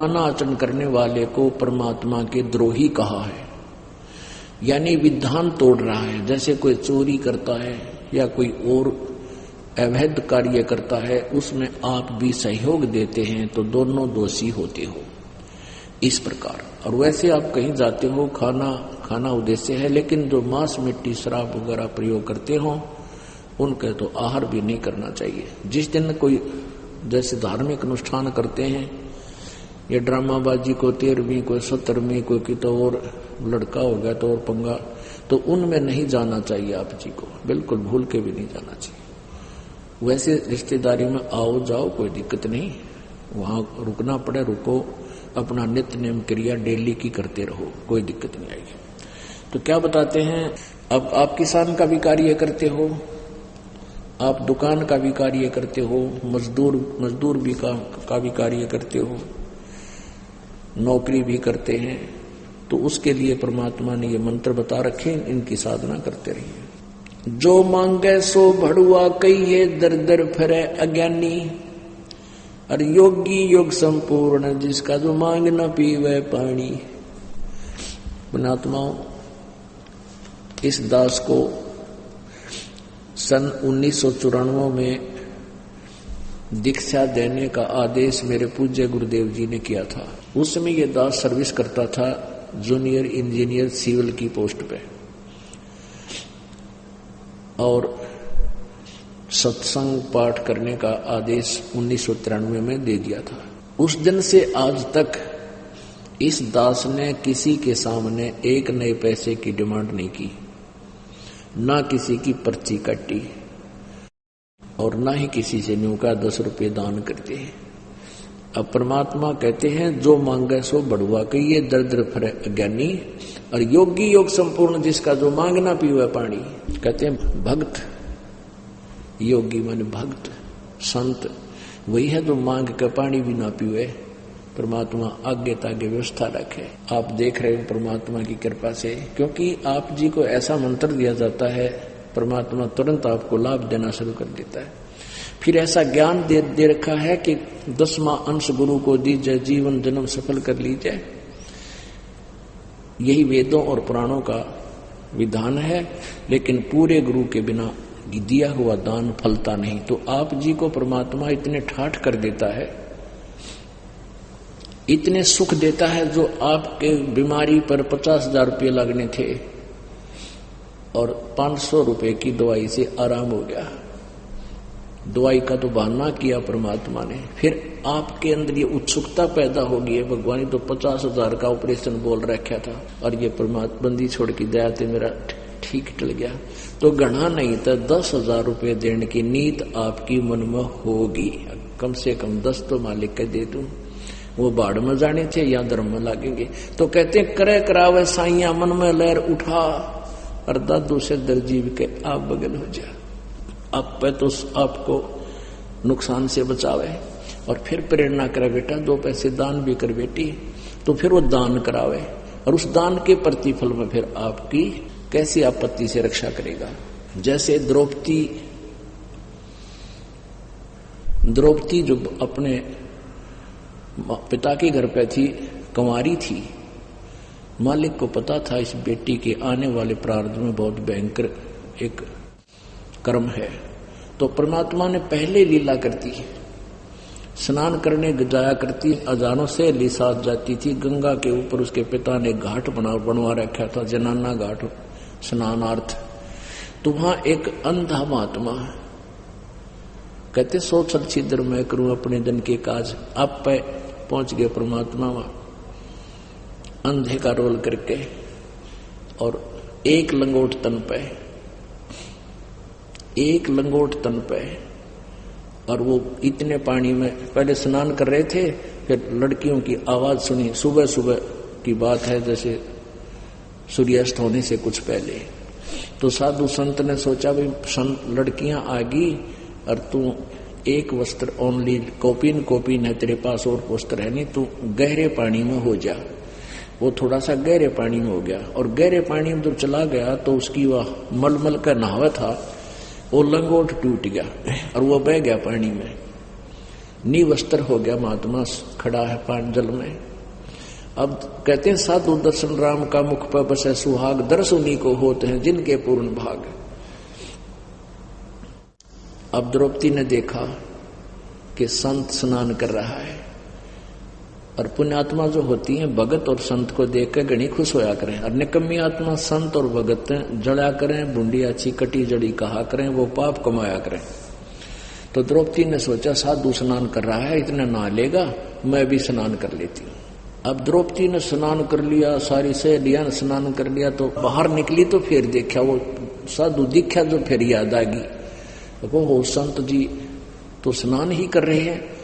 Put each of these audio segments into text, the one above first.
अनाचरण करने वाले को परमात्मा के द्रोही कहा है, यानी विधान तोड़ रहा है। जैसे कोई चोरी करता है या कोई और अवैध कार्य करता है, उसमें आप भी सहयोग देते हैं तो दोनों दोषी होते हो, इस प्रकार। और वैसे आप कहीं जाते हो, खाना उद्देश्य है, लेकिन जो मांस मिट्टी शराब वगैरह प्रयोग करते हो उनके तो आहार भी नहीं करना चाहिए। जिस दिन कोई जैसे धार्मिक अनुष्ठान करते हैं, ये ड्रामाबाजी को 13वीं को 17वीं को की तो और लड़का हो गया तो और पंगा, तो उनमें नहीं जाना चाहिए आप जी को, बिल्कुल भूल के भी नहीं जाना चाहिए। वैसे रिश्तेदारी में आओ जाओ कोई दिक्कत नहीं, वहां रुकना पड़े रुको, अपना नित्य नियम क्रिया डेली की करते रहो, कोई दिक्कत नहीं आएगी। तो क्या बताते हैं, अब आप किसान का भी कार्य करते हो, आप दुकान का भी कार्य करते हो, मजदूर भी का भी कार्य करते हो, नौकरी भी करते हैं, तो उसके लिए परमात्मा ने ये मंत्र बता रखे, इनकी साधना करते रहिए। जो मांगे सो भड़ुआ कहिए, दर दर फिरे अज्ञानी, और योगी योग संपूर्ण जिसका जो मांग न पीवे पानी। पुणात्माओं, इस दास को सन 1994 में दीक्षा देने का आदेश मेरे पूज्य गुरुदेव जी ने किया था। उस समय ये दास सर्विस करता था जूनियर इंजीनियर सिविल की पोस्ट पे, और सत्संग पाठ करने का आदेश 1993 में दे दिया था। उस दिन से आज तक इस दास ने किसी के सामने एक नए पैसे की डिमांड नहीं की, ना किसी की पर्ची काटी, और ना ही किसी से न्यू का 10 रुपये दान करते हैं। अब परमात्मा कहते हैं जो मांगे सो बढ़ुआ कहिए, दर दर फिरे अज्ञानी, और योगी योग संपूर्ण जिसका जो मांग ना पीवे पानी। कहते हैं भक्त, योगी माने भक्त, संत वही है जो मांग के पानी भी ना पीवे। परमात्मा आगे तागे व्यवस्था रखे। आप देख रहे हो परमात्मा की कृपा से, क्योंकि आप जी को ऐसा मंत्र दिया जाता है, परमात्मा तुरंत आपको लाभ देना शुरू कर देता है। फिर ऐसा ज्ञान दे रखा है कि 10वां अंश गुरु को दीजिए, जीवन जन्म सफल कर लीजिए। यही वेदों और पुराणों का विधान है, लेकिन पूरे गुरु के बिना दिया हुआ दान फलता नहीं। तो आप जी को परमात्मा इतने ठाठ कर देता है, इतने सुख देता है, जो आपके बीमारी पर 50,000 रुपये लगने थे और 500 रुपये की दवाई से आराम हो गया। दवाई का तो बहाना किया परमात्मा ने, फिर आपके अंदर ये उत्सुकता पैदा होगी है, भगवान तो 50,000 का ऑपरेशन बोल रखा था और ये परमात्मा बंदी छोड़ की दया से मेरा ठीक टल गया। तो गणा नहीं था 10,000 रुपये देने की नीत आपकी मन में होगी, कम से कम 10 तो मालिक के दे दूं, वो बाढ़ में जाने थे या धर्म में लागेंगे। तो कहते करे करावे साइया मन में लहर उठा, और दादू से दर्जीव के आप बगल हो जा। आप पे तो आपको नुकसान से बचावे, और फिर प्रेरणा करे बेटा 2 पैसे दान भी कर बेटी, तो फिर वो दान करावे, और उस दान के प्रतिफल में फिर आपकी कैसी आपत्ति से रक्षा करेगा। जैसे द्रौपदी जो अपने पिता के घर पे थी, कंवारी थी, मालिक को पता था इस बेटी के आने वाले प्रारब्ध में बहुत भयंकर एक कर्म है, तो परमात्मा ने पहले लीला करती, स्नान करने जाया करती, अजानों से ली साथ जाती थी गंगा के ऊपर। उसके पिता ने घाट बनवा रखा था, जनाना घाट स्नानार्थ। तो वहां एक अंधा महात्मा कहते 100 छिद्र मैं करूं अपने दिन के काज। आप पे पहुंच गए परमात्मा वहां अंधे का रोल करके, और एक लंगोट तन पे, और वो इतने पानी में पहले स्नान कर रहे थे। फिर लड़कियों की आवाज सुनी, सुबह सुबह की बात है, जैसे सूर्यास्त होने से कुछ पहले। तो साधु संत ने सोचा भाई लड़कियां आ गई और तू एक वस्त्र ओनली कॉपिन है तेरे पास, और वस्त्र है नहीं, तू गहरे पानी में हो जा। वो थोड़ा सा गहरे पानी में हो गया, और गहरे पानी में जब चला गया तो उसकी वह मलमल का नहावा था, वो लंगोट टूट गया और वो बह गया पानी में। निवस्त्र हो गया महात्मा, खड़ा है पान जल में। अब कहते हैं साधु दर्शन राम का मुख पर बसे सुहाग, दर्श उन्हीं को होते हैं जिनके पूर्ण भाग। अब द्रौपदी ने देखा कि संत स्नान कर रहा है, और पुण्यात्मा जो होती हैं भगत और संत को देखकर घनी खुश होया करें, और निकम्मी आत्मा संत और भगत जड़ा करें, बूंदिया कटी जड़ी कहा करें, वो पाप कमाया करें। तो द्रौपदी ने सोचा साधु स्नान कर रहा है, इतना नहा लेगा, मैं भी स्नान कर लेती हूँ। अब द्रौपदी ने स्नान कर लिया, सारी सहेलियां ने स्नान कर लिया, तो बाहर निकली तो फिर देखा वो साधु दिखा, जो फिर याद आ गई, वो संत जी तो स्नान ही कर रहे हैं।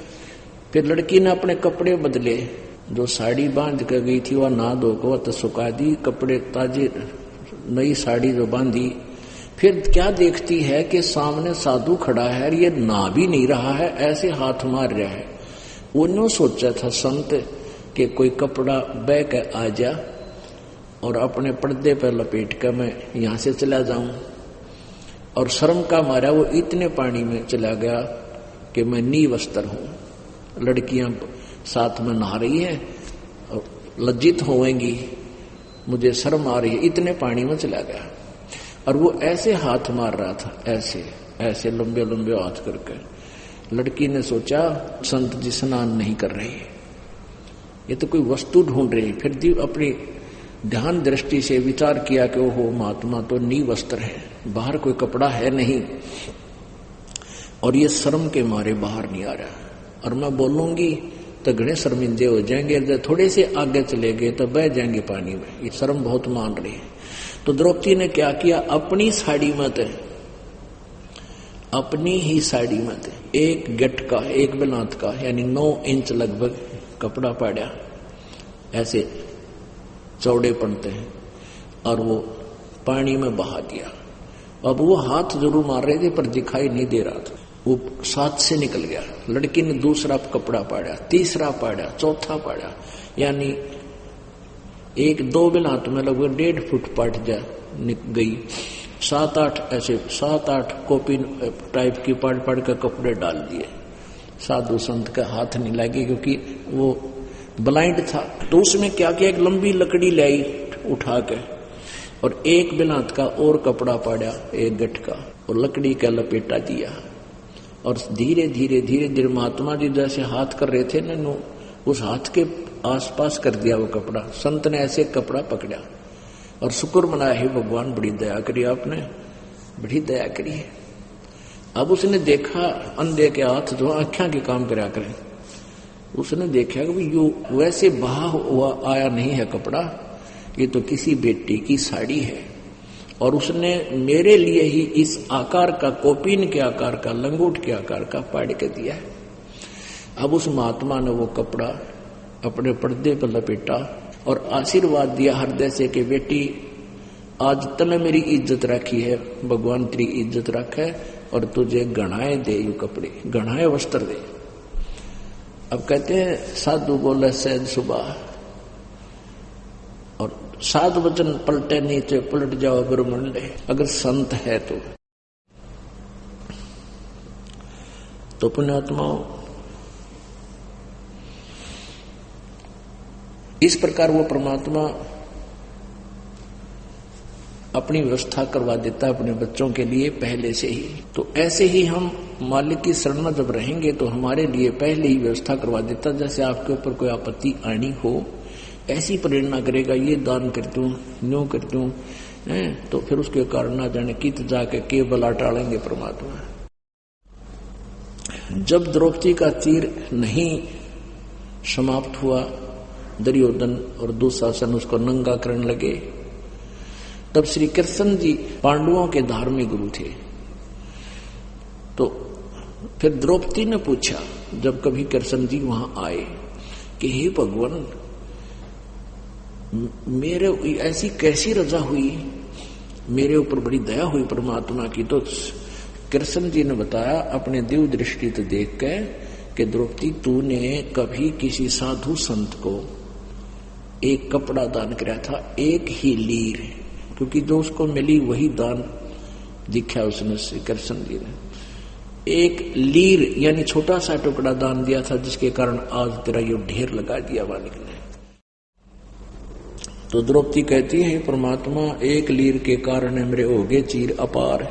फिर लड़की ने अपने कपड़े बदले, जो साड़ी बांध कर गई थी वह नहा धो को तो सुखा दी, कपड़े ताजे नई साड़ी जो बांधी। फिर क्या देखती है कि सामने साधु खड़ा है और ये नहा भी नहीं रहा है, ऐसे हाथ मार रहा है। उन्होंने सोचा था संत कि कोई कपड़ा बह के आ जा और अपने पर्दे पर लपेट कर मैं यहां से चला जाऊं, और शर्म का मारा वो इतने पानी में चला गया कि मैं निवस्त्र हूं। लड़कियां साथ में नहा रही हैं, लज्जित होंगी, मुझे शर्म आ रही है, इतने पानी में चला गया। और वो ऐसे हाथ मार रहा था, ऐसे ऐसे लंबे लंबे हाथ करके। लड़की ने सोचा संत जी स्नान नहीं कर रहे, ये तो कोई वस्तु ढूंढ रहे। फिर अपनी ध्यान दृष्टि से विचार किया कि ओहो महात्मा तो निवस्त्र है, बाहर कोई कपड़ा है नहीं, और ये शर्म के मारे बाहर नहीं आ रहा, और मैं बोलूंगी तो घने शर्मिंदे हो जाएंगे, जब थोड़े से आगे चले गए तो बह जाएंगे पानी में, ये शर्म बहुत मान रही है। तो द्रौपदी ने क्या किया, अपनी साड़ी मत, अपनी ही साड़ी मत एक गट का, एक बिलात का, यानी 9 इंच लगभग कपड़ा पाड़ा, ऐसे चौड़े पड़ते हैं, और वो पानी में बहा दिया। अब वो हाथ जरूर मार रहे थे पर दिखाई नहीं दे रहा था, वो साथ से निकल गया। लड़की ने दूसरा कपड़ा पाड़ा, तीसरा पाड़ा, चौथा पाड़ा, यानी 1-2 बिलात में लगभग 1.5 फुट पाट जा गई। 7-8 ऐसे 7-8 कॉपी टाइप की पाड़ के कपड़े डाल दिए। साधु संत का हाथ नहीं लगे क्योंकि वो ब्लाइंड था। तो उसमें क्या किया, एक लंबी लकड़ी लाई उठा के, और एक बिलात का और कपड़ा पाड़ा, एक गठ का, और लकड़ी का लपेटा दिया, और धीरे धीरे धीरे धीरे महात्मा जी जैसे हाथ कर रहे थे ना, उस हाथ के आसपास कर दिया वो कपड़ा। संत ने ऐसे कपड़ा पकड़ा और शुक्र मनाया, हे भगवान बड़ी दया करी आपने, बड़ी दया करी है। अब उसने देखा अंधे के हाथ जो आँखों के काम करा करें, उसने देखा कि यू वैसे बहा हुआ आया नहीं है कपड़ा, ये तो किसी बेटी की साड़ी है, और उसने मेरे लिए ही इस आकार का, कोपीन के आकार का, लंगोट के आकार का पाड़ के दिया है। अब उस महात्मा ने वो कपड़ा अपने पर्दे पर लपेटा और आशीर्वाद दिया हृदय से कि बेटी आज तने मेरी इज्जत रखी है, भगवान तेरी इज्जत रखे, और तुझे गणाए दे, यू कपड़े गणाए वस्त्र दे। अब कहते हैं साधु बोले सैद सुबह, और 7 वचन पलटे नीचे पलट जाओ ब्रह्मंडे। अगर संत है तो पुण्यात्माओं, इस प्रकार वो परमात्मा अपनी व्यवस्था करवा देता है अपने बच्चों के लिए पहले से ही। तो ऐसे ही हम मालिक की शरण में जब रहेंगे तो हमारे लिए पहले ही व्यवस्था करवा देता। जैसे आपके ऊपर कोई आपत्ति आनी हो, ऐसी प्रेरणा करेगा, ये दान कर दूं, न्यू कर दूं, तो फिर उसके कारण ना जाने कित जाके के बला टालेंगे परमात्मा। जब द्रौपदी का तीर नहीं समाप्त हुआ, दुर्योधन और दुशासन उसको नंगा करने लगे, तब श्री कृष्ण जी पांडवों के धार्मिक गुरु थे। तो फिर द्रौपदी ने पूछा, जब कभी कृष्ण जी वहां आए, कि हे भगवान, मेरे ऐसी कैसी रजा हुई, मेरे ऊपर बड़ी दया हुई परमात्मा की। तो कृष्ण जी ने बताया अपने दिव्य दृष्टि तो देख के कि द्रौपदी तूने कभी किसी साधु संत को एक कपड़ा दान कराया था, एक ही लीर, क्योंकि जो उसको मिली वही दान दिखा उसने श्री कृष्ण जी ने। एक लीर यानी छोटा सा टुकड़ा दान दिया था, जिसके कारण आज तेरा ये ढेर लगा दिया वालिक ने। तो द्रौपदी कहती है, परमात्मा एक लीर के कारण मेरे हो गए चीर अपार,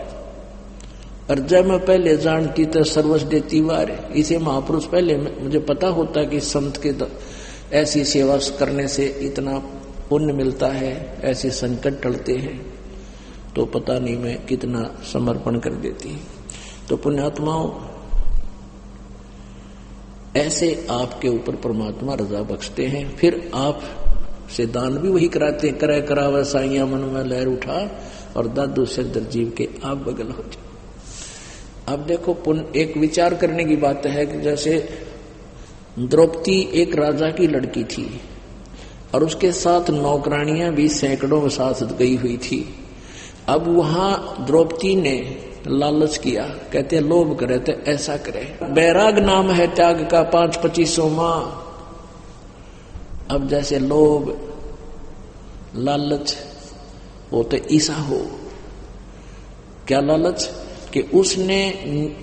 और जब मैं पहले जानती तो सर्वस देती वार। इसे महापुरुष पहले मुझे पता होता कि संत के ऐसी सेवा करने से इतना पुण्य मिलता है, ऐसे संकट टलते हैं, तो पता नहीं मैं कितना समर्पण कर देती। तो पुण्यात्माओं, ऐसे आपके ऊपर परमात्मा रजा बख्शते हैं। फिर आप से दान भी वही कराते हैं, करे करावा साइया मन में लहर उठा, और दादू से दरजीव के आप बगल हो जाओ। अब देखो पुण्य, एक विचार करने की बात है कि जैसे द्रौपदी एक राजा की लड़की थी और उसके साथ नौकरानियां भी सैकड़ों साथ गई हुई थी। अब वहां द्रौपदी ने लालच किया, कहते लोभ करे तो ऐसा करे, बैराग नाम है त्याग का 5-25 माह। अब जैसे लोभ लालच हो तो ईसा हो, क्या लालच कि उसने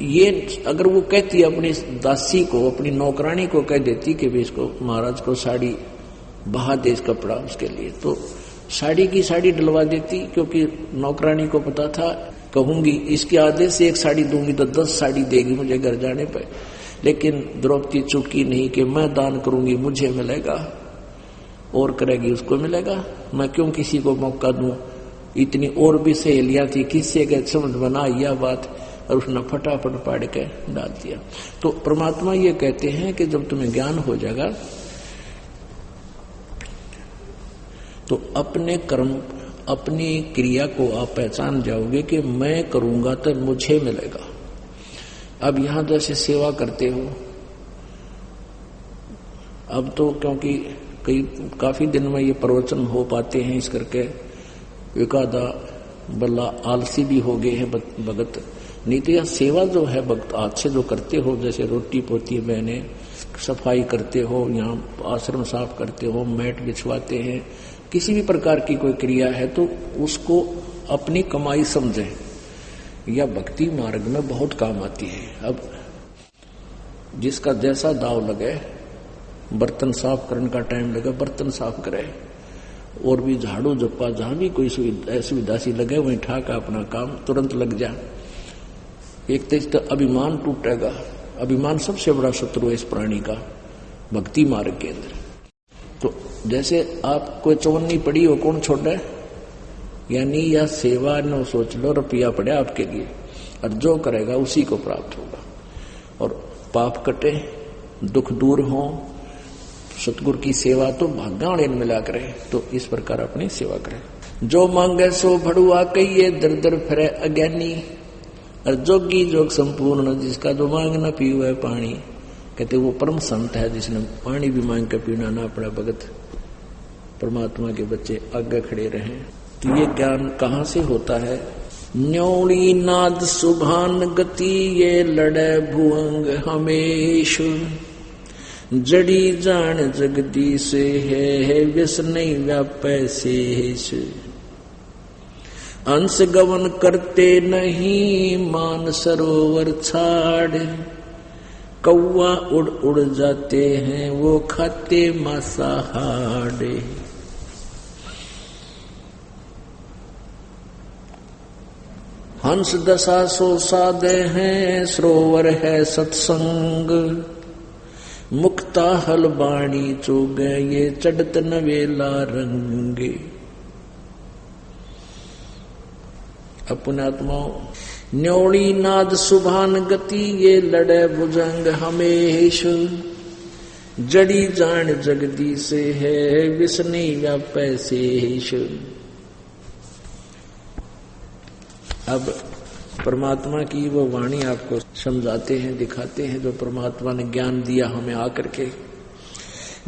ये, अगर वो कहती अपनी दासी को, अपनी नौकरानी को कह देती कि भी इसको महाराज को साड़ी बहा दे, इस कपड़ा उसके लिए, तो साड़ी की साड़ी डलवा देती, क्योंकि नौकरानी को पता था कहूंगी इसके आदेश से एक साड़ी दूंगी तो 10 साड़ी देगी मुझे घर जाने पर। लेकिन द्रौपदी चुकी नहीं कि मैं दान करूंगी मुझे मिलेगा, और करेगी उसको मिलेगा, मैं क्यों किसी को मौका दूं। इतनी और भी सहेलियां थी, किससे के समझ बना यह बात, और उसने फटाफट पाड़ के डाल दिया। तो परमात्मा ये कहते हैं कि जब तुम्हें ज्ञान हो जाएगा तो अपने कर्म, अपनी क्रिया को आप पहचान जाओगे कि मैं करूंगा तो मुझे मिलेगा। अब यहां जैसे सेवा करते हो, अब तो क्योंकि काफी दिन में ये प्रवचन हो पाते हैं, इस करके एकादा बल्ला आलसी भी हो गए हैं भगत। नहीं तो यह सेवा जो है भक्त हाथ से जो करते हो, जैसे रोटी पोती बहने, सफाई करते हो, यहाँ आश्रम साफ करते हो, मैट बिछवाते हैं, किसी भी प्रकार की कोई क्रिया है तो उसको अपनी कमाई समझें, यह भक्ति मार्ग में बहुत काम आती है। अब जिसका जैसा दाव लगे, बर्तन साफ करने का टाइम लगे बर्तन साफ करे, और भी झाड़ू झप्पा जहां भी कोई सुविधा सी लगे वहीं ठाका अपना काम तुरंत लग जा। एक तो अभिमान टूटेगा, अभिमान सबसे बड़ा शत्रु है इस प्राणी का भक्ति मार्ग के अंदर। तो जैसे आप कोई चवन्नी पड़ी हो, कौन छोड़े, यानी यह सेवा न सोच लो, रुपया पड़े आपके लिए, और जो करेगा उसी को प्राप्त होगा, और पाप कटे, दुख दूर हो, सतगुरु की सेवा तो भाग्याण मिला करे। तो इस प्रकार अपनी सेवा करें। जो मांगे सो भड़ुआ कहिए, दर दर फिरे अज्ञानी, और जोगी जोग संपूर्ण, जिसका जो मांग न पीवे है पानी। कहते वो परम संत है जिसने पानी भी मांग के पीना ना पड़ा। भगत परमात्मा के बच्चे आगे खड़े रहे। तो ये ज्ञान कहाँ से होता है? न्योड़ी नाद सुभान गति, ये लड़े भुअंग हमेश, जड़ी जान जगदीश है व्यस नहीं व्यापै शेष। अंश गवन करते नहीं, मान सरोवर छाड़, कौवा उड़ उड़ जाते हैं वो खाते मांसाहार। हंस दशा सो सादे हैं, सरोवर है सत्संग, मुक्ता हल बाणी चोगे, ये चढ़त नवेला रंगे। अपनात्माओं, न्योड़ी नाद सुभान गति, ये लड़े भुजंग हमेश, जड़ी जान जगदीश है विष्णु व्यापै शेष। अब परमात्मा की वो वाणी आपको समझाते हैं, दिखाते हैं, जो परमात्मा ने ज्ञान दिया हमें आकर के।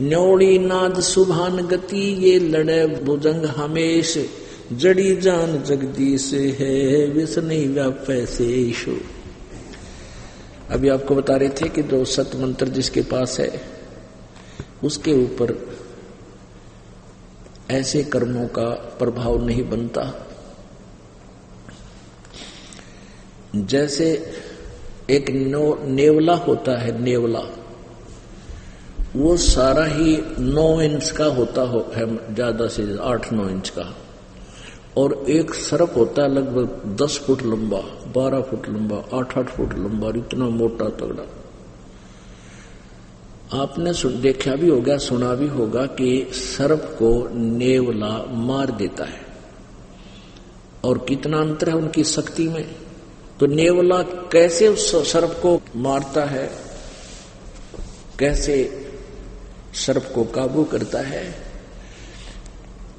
न्योड़ी नाद सुभान गति, ये लड़े भुजंग हमेश, जड़ी जान जगदीश है विष्णु व्यापै शेष। अभी आपको बता रहे थे कि जो सत मंत्र जिसके पास है उसके ऊपर ऐसे कर्मों का प्रभाव नहीं बनता। जैसे एक नेवला होता है, नेवला वो सारा ही 9 इंच का होता है, ज्यादा से 8-9 इंच का। और एक सर्प होता है लगभग 10 फुट लंबा, 12 फुट लंबा, 8-8 फुट लंबा, और इतना मोटा तगड़ा। आपने देखा भी होगा, सुना भी होगा कि सर्प को नेवला मार देता है। और कितना अंतर है उनकी शक्ति में। तो नेवला कैसे उस सर्प को मारता है, कैसे सर्प को काबू करता है।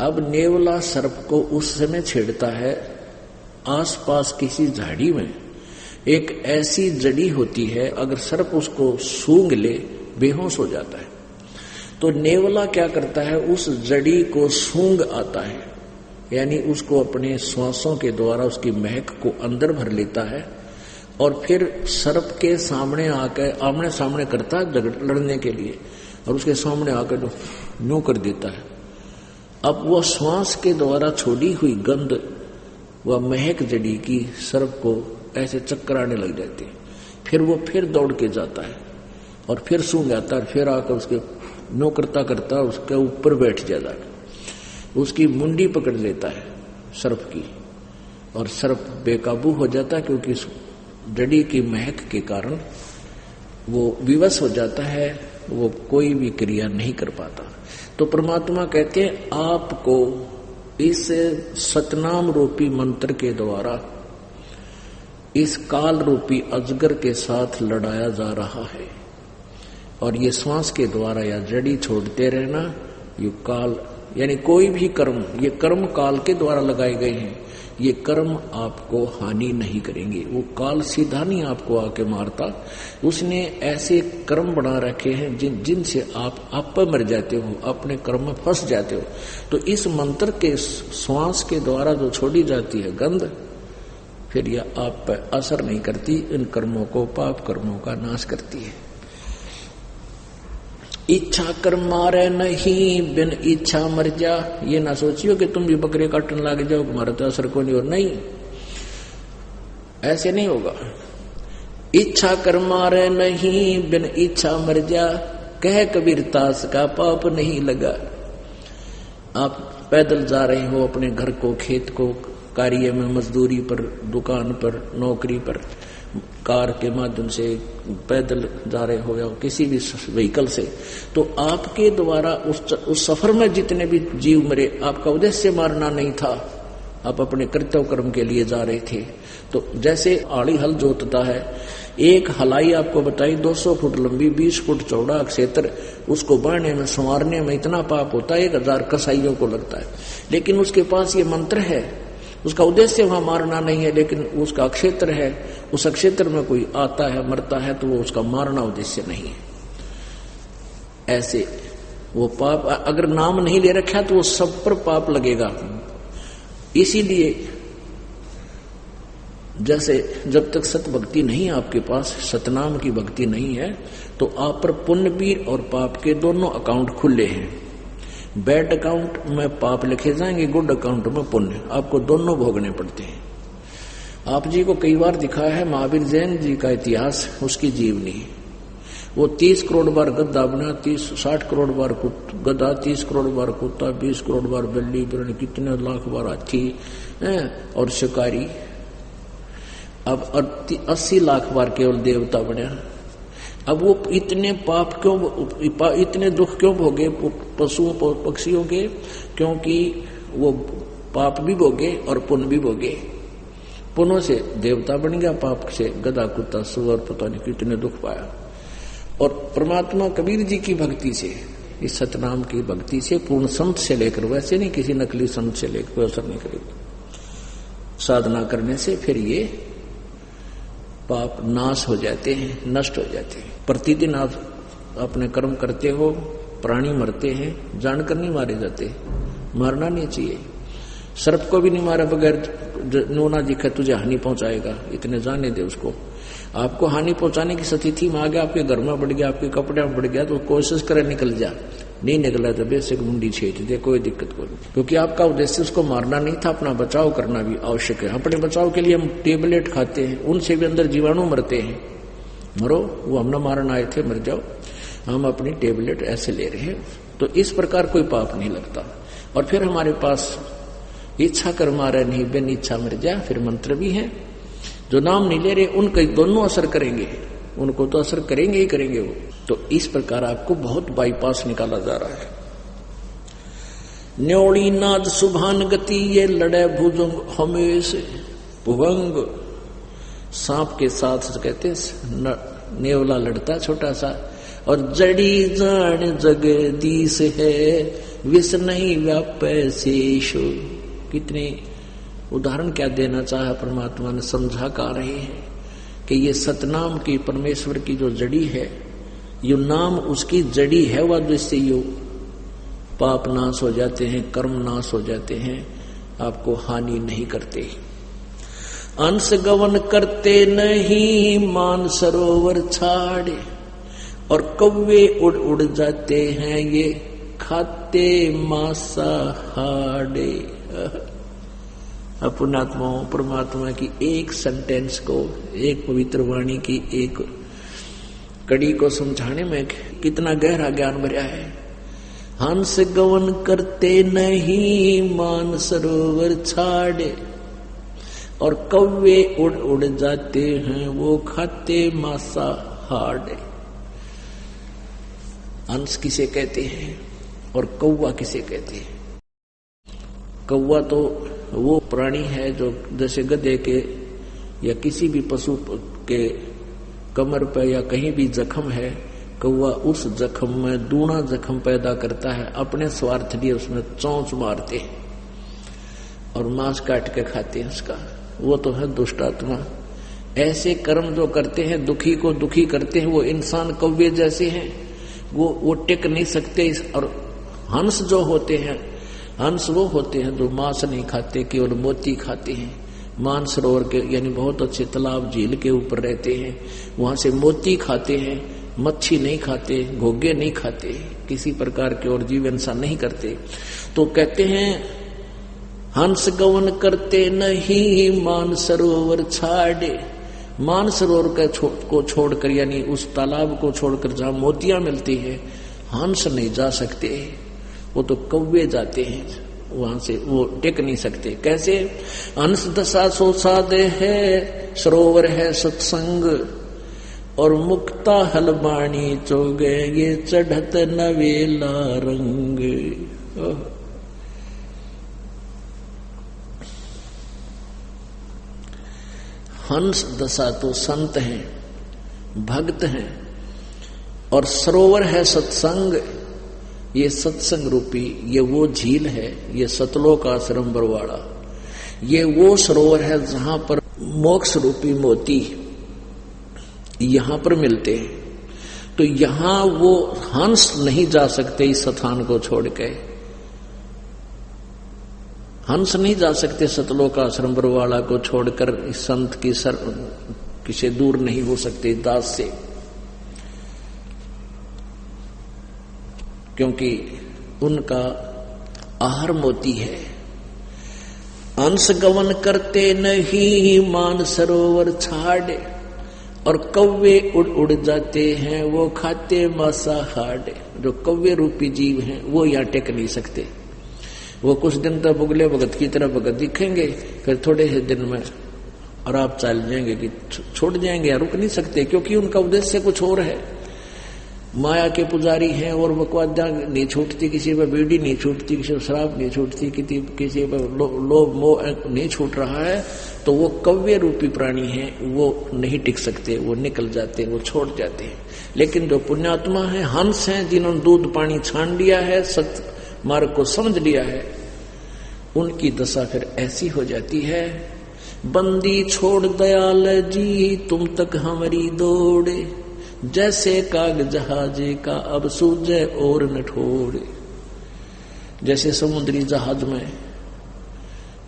अब नेवला सर्प को उस समय छेड़ता है आसपास किसी झाड़ी में। एक ऐसी जड़ी होती है, अगर सर्प उसको सूंघ ले बेहोश हो जाता है। तो नेवला क्या करता है, उस जड़ी को सूंघ आता है, यानी उसको अपने श्वासों के द्वारा उसकी महक को अंदर भर लेता है और फिर सर्प के सामने आकर आमने सामने करता है लड़ने के लिए, और उसके सामने आकर यूं कर देता है। अब वह श्वास के द्वारा छोड़ी हुई गंध व महक जड़ी की सर्प को ऐसे चक्कराने लग जाती है। फिर वो फिर दौड़ के जाता है और फिर सूंघ आता है, फिर आकर उसके नो करता करता उसके ऊपर बैठ जाता है, उसकी मुंडी पकड़ लेता है सर्प की, और सर्प बेकाबू हो जाता है, क्योंकि जड़ी की महक के कारण वो विवश हो जाता है, वो कोई भी क्रिया नहीं कर पाता। तो परमात्मा कहते हैं आपको इस सतनाम रूपी मंत्र के द्वारा इस काल रूपी अजगर के साथ लड़ाया जा रहा है। और ये श्वास के द्वारा या जड़ी छोड़ते रहना, ये काल यानी कोई भी कर्म, ये कर्म काल के द्वारा लगाए गए हैं, ये कर्म आपको हानि नहीं करेंगे। वो काल सीधा नहीं आपको आके मारता, उसने ऐसे कर्म बना रखे हैं जिनसे आप पर मर जाते हो, अपने कर्म में फंस जाते हो। तो इस मंत्र के श्वास के द्वारा जो छोड़ी जाती है गंध, फिर यह आप पर असर नहीं करती, इन कर्मों को, पाप कर्मों का नाश करती है। इच्छा कर मारे नहीं, बिन इच्छा मर जा। ये ना सोचियो कि तुम भी बकरे काटने लग जाओ, तुम्हारा तो असर को नहीं, और नहीं, ऐसे नहीं होगा। इच्छा कर मारे नहीं, बिन इच्छा मर जा, कह कबीर तास का पाप नहीं लगा। आप पैदल जा रहे हो अपने घर को, खेत को, कार्य में, मजदूरी पर, दुकान पर, नौकरी पर, कार के माध्यम से पैदल जा रहे हो या किसी भी व्हीकल से, तो आपके द्वारा उस सफर में जितने भी जीव मरे, आपका उद्देश्य मारना नहीं था, आप अपने कर्तव्य कर्म के लिए जा रहे थे। तो जैसे आड़ी हल जोतता है, एक हलाई आपको बताई 200 फुट लंबी, 20 फुट चौड़ा क्षेत्र, उसको बढ़ने में, संवारने में इतना पाप होता है, 1000 कसाईयों को लगता है। लेकिन उसके पास ये मंत्र है, उसका उद्देश्य वहां मारना नहीं है, लेकिन उसका क्षेत्र है, उस क्षेत्र में कोई आता है, मरता है, तो वो उसका मारना उद्देश्य नहीं है। ऐसे वो पाप अगर नाम नहीं ले रखा तो वो सब पर पाप लगेगा। इसीलिए जैसे जब तक सत भक्ति नहीं आपके पास, सतनाम की भक्ति नहीं है, तो आप पर पुण्य भी और पाप के दोनों अकाउंट खुले हैं। बैड अकाउंट में पाप लिखे जाएंगे, गुड अकाउंट में पुण्य, आपको दोनों भोगने पड़ते हैं। आप जी को कई बार दिखाया है महावीर जैन जी का इतिहास, उसकी जीवनी। वो 30 करोड़ बार गद्दा बना, 60 करोड़ बार गधा, 30 करोड़ बार कुत्ता, 20 करोड़ बार बिल्ली, कितने लाख बार हाथी और शिकारी, अब 80 लाख बार केवल देवता बना। अब वो इतने पाप क्यों, इतने दुख क्यों भोगे पशुओं पक्षियों के? क्योंकि वो पाप भी भोगे और पुण्य भी भोगे। पुण्य से देवता बन गया, पाप से गधा कुत्ता सुअर पता नहीं कितने दुख पाया। और परमात्मा कबीर जी की भक्ति से, इस सतनाम की भक्ति से, पूर्ण संत से लेकर, वैसे नहीं किसी नकली संत से लेकर कोई असर नहीं करेगा। साधना करने से फिर ये पाप नाश हो जाते हैं, नष्ट हो जाते हैं। प्रतिदिन आप अपने कर्म करते हो, प्राणी मरते हैं, जानकर नहीं मारे जाते, मारना नहीं चाहिए। सर्प को भी नहीं मारा बगैर नोना दिखा तुझे हानि पहुंचाएगा, इतने जाने दे उसको। आपको हानि पहुंचाने की स्थिति में आ गया, आपके घर में बढ़ गया, आपके कपड़े में बढ़ गया, तो कोशिश करे निकल जा, नहीं निकला तो बेसिक मुंडी छेद दे, कोई दिक्कत को नहीं, क्योंकि आपका उद्देश्य उसको मारना नहीं था, अपना बचाव करना भी आवश्यक है। अपने बचाव के लिए हम टेबलेट खाते हैं, उनसे भी अंदर जीवाणु मरते हैं, मरो, वो हम न मारन आए थे, मर जाओ, हम अपनी टेबलेट ऐसे ले रहे हैं। तो इस प्रकार कोई पाप नहीं लगता। और फिर हमारे पास इच्छा कर मारे नहीं, बिन इच्छा मर जा, फिर मंत्र भी है। जो नाम नहीं ले रहे उनके दोनों असर करेंगे, उनको तो असर करेंगे ही करेंगे वो। तो इस प्रकार आपको बहुत बाईपास निकाला जा रहा है। न्योड़ी नाद सुभान गति, ये लड़े भुजंग हमेशा भुवंग। सांप के साथ कहते नेवला लड़ता छोटा सा, और जड़ी जान जगदीश है, विष नहीं व्यापे शेषो। कितने उदाहरण क्या देना चाहा परमात्मा ने, समझा का रहे हैं कि ये सतनाम की परमेश्वर की जो जड़ी है, यो नाम उसकी जड़ी है, वह जिससे यो पाप नाश हो जाते हैं, कर्म नाश हो जाते हैं, आपको हानि नहीं करते। अंश गवन करते नहीं, मान सरोवर छाड़े, और कौवे उड़ उड़ जाते हैं, ये खाते मांसाहारे। पुण्यात्माओं, परमात्मा की एक सेंटेंस को, एक पवित्र वाणी की एक कड़ी को समझाने में कितना गहरा ज्ञान भरा है। हंस गवन करते नहीं, मान सरोवर छाड़े, और कौवे उड़ उड़ जाते हैं, वो खाते मांसाहारे। हंस किसे कहते हैं और कौवा किसे कहते हैं? कौवा तो वो प्राणी है जो जैसे गधे के या किसी भी पशु के कमर पर या कहीं भी जख्म है, कौवा उस जख्म में दूना जख्म पैदा करता है, अपने स्वार्थ लिए उसमें चोंच मारते हैं और मांस काट के खाते हैं उसका। वो तो है दुष्ट आत्मा। ऐसे कर्म जो करते हैं, दुखी को दुखी करते हैं, वो इंसान कौवे जैसे हैं, वो टिक नहीं सकते। और हंस जो होते हैं, हंस वो होते हैं जो मांस नहीं खाते, केवल मोती खाते हैं। मानसरोवर के यानी बहुत अच्छे तालाब झील के ऊपर रहते हैं, वहां से मोती खाते हैं, मच्छी नहीं खाते, घोगे नहीं खाते, किसी प्रकार के और जीव हिंसा नहीं करते। तो कहते हैं हंस गवन करते नहीं, मानसरोवर छाड़े। मानसरोवर को छोड़कर यानी उस तालाब को छोड़कर जहां मोतियां मिलती है, हंस नहीं जा सकते, वो तो कौवे जाते हैं वहां से, वो टिक नहीं सकते। कैसे? हंस दशा सो साधे है, सरोवर है सत्संग, और मुक्ता हलबाणी चोगे, ये चढ़त नवेला रंग। हंस दशा तो संत हैं, भक्त हैं, और सरोवर है सत्संग। ये सत्संग रूपी ये वो झील है, ये सतलोक आश्रम बरवाड़ा, ये वो सरोवर है जहां पर मोक्ष रूपी मोती यहां पर मिलते हैं। तो यहां वो हंस नहीं जा सकते इस स्थान को छोड़ के, हंस नहीं जा सकते सतलोक आश्रम बरवाड़ा को छोड़कर, इस संत की किसे दूर नहीं हो सकते दास से, क्योंकि उनका आहार मोती है। अंश गवन करते नहीं, मान सरोवर छाड़े, और कौवे उड़ उड़ जाते हैं, वो खाते मांसाहारे। जो कौवे रूपी जीव हैं वो यहाँ टेक नहीं सकते। वो कुछ दिन तक बुगले भगत की तरह भगत दिखेंगे, फिर थोड़े से दिन में और आप चल जाएंगे कि छोड़ जाएंगे, या रुक नहीं सकते, क्योंकि उनका उद्देश्य कुछ और है। माया के पुजारी हैं और बकवादा नहीं छूटती, किसी पर बीड़ी नहीं छूटती, किसी पर शराब नहीं छूटती, किसी पर लोभ मोह नहीं छूट रहा है, तो वो कव्य रूपी प्राणी हैं, वो नहीं टिक सकते, वो निकल जाते हैं, वो छोड़ जाते हैं। लेकिन जो पुण्यात्मा है, हंस हैं, जिन्होंने दूध पानी छान लिया है, सत्य मार्ग को समझ लिया है, उनकी दशा फिर ऐसी हो जाती है। बंदी छोड़ दयाल जी, तुम तक हमारी दौड़े, जैसे काग जहाजे का अब सूझे और न ठोड़े। जैसे समुद्री जहाज में,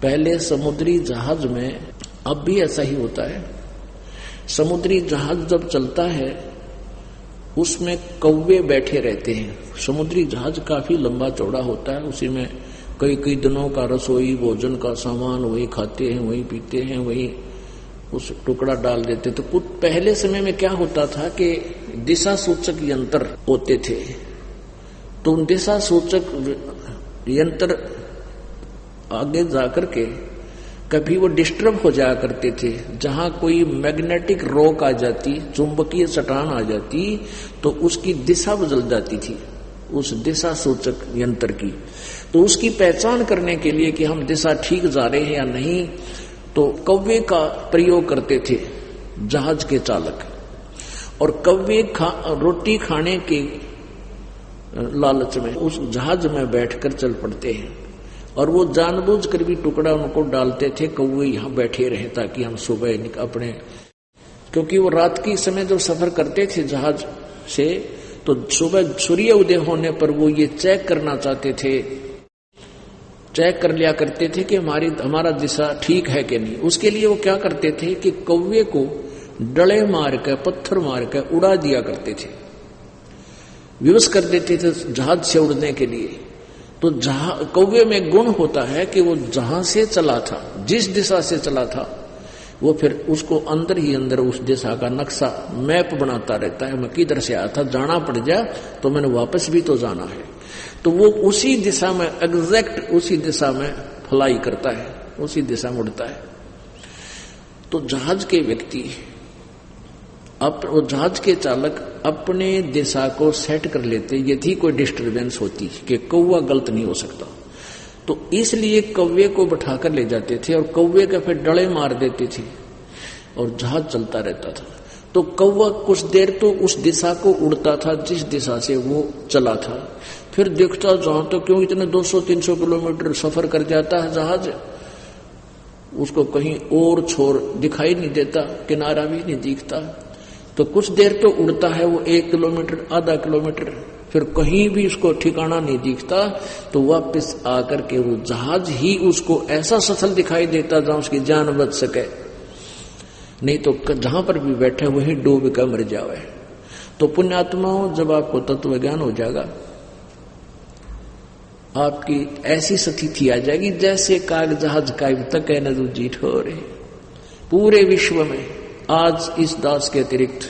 पहले समुद्री जहाज में, अब भी ऐसा ही होता है, समुद्री जहाज जब चलता है उसमें कौवे बैठे रहते हैं। समुद्री जहाज काफी लंबा चौड़ा होता है, उसी में कई कई दिनों का रसोई भोजन का सामान वही खाते हैं, वही पीते हैं, वही उस टुकड़ा डाल देते। तो कुछ पहले समय में क्या होता था कि दिशा सूचक यंत्र होते थे, तो उन दिशा सूचक यंत्र आगे जाकर के कभी वो डिस्टर्ब हो जाया करते थे। जहां कोई मैग्नेटिक रॉक आ जाती, चुंबकीय चट्टान आ जाती, तो उसकी दिशा बदल जाती थी उस दिशा सूचक यंत्र की। तो उसकी पहचान करने के लिए कि हम दिशा ठीक जा रहे हैं या नहीं, तो कौवे का प्रयोग करते थे जहाज के चालक। और कौवे रोटी खाने के लालच में उस जहाज में बैठकर चल पड़ते हैं, और वो जानबूझकर भी टुकड़ा उनको डालते थे, कौवे यहां बैठे रहे ताकि हम सुबह अपने, क्योंकि वो रात के समय जब सफर करते थे जहाज से, तो सुबह सूर्य उदय होने पर वो ये चेक करना चाहते थे, चेक कर लिया करते थे कि हमारा दिशा ठीक है कि नहीं। उसके लिए वो क्या करते थे कि कौवे को डले मार कर, पत्थर मार कर उड़ा दिया करते थे, विवश कर देते थे जहाज से उड़ने के लिए। तो कौवे में गुण होता है कि वो जहां से चला था, जिस दिशा से चला था, वो फिर उसको अंदर ही अंदर उस दिशा का नक्शा मैप बनाता रहता है। मैं किधर से आया था, जाना पड़ जाए तो मैंने वापस भी तो जाना है। तो वो उसी दिशा में, एग्जैक्ट उसी दिशा में फ्लाई करता है, उसी दिशा में उड़ता है। तो जहाज के व्यक्ति, वो जहाज के चालक अपने दिशा को सेट कर लेते यदि कोई डिस्टरबेंस होती कि कौवा गलत नहीं हो सकता। तो इसलिए कौवे को बैठाकर ले जाते थे और कौवे के फिर डले मार देते थे और जहाज चलता रहता था। तो कौवा कुछ देर तो उस दिशा को उड़ता था जिस दिशा से वो चला था, फिर देखता जहां तो क्यों इतने 200-300 किलोमीटर सफर कर जाता है जहाज, उसको कहीं और छोर दिखाई नहीं देता, किनारा भी नहीं दिखता। तो कुछ देर तो उड़ता है वो 1 किलोमीटर, आधा किलोमीटर, फिर कहीं भी उसको ठिकाना नहीं दिखता। तो वापस आकर के वो जहाज ही उसको ऐसा सफल दिखाई देता जहां उसकी जान बच सके, नहीं तो जहां पर भी बैठे वहीं डूब कर मर जावे। तो पुण्यात्माओं, जब आपको तत्व ज्ञान हो जाएगा, आपकी ऐसी स्थिति आ जाएगी जैसे काग जहाज का तक है न जीत हो रहे। पूरे विश्व में आज इस दास के अतिरिक्त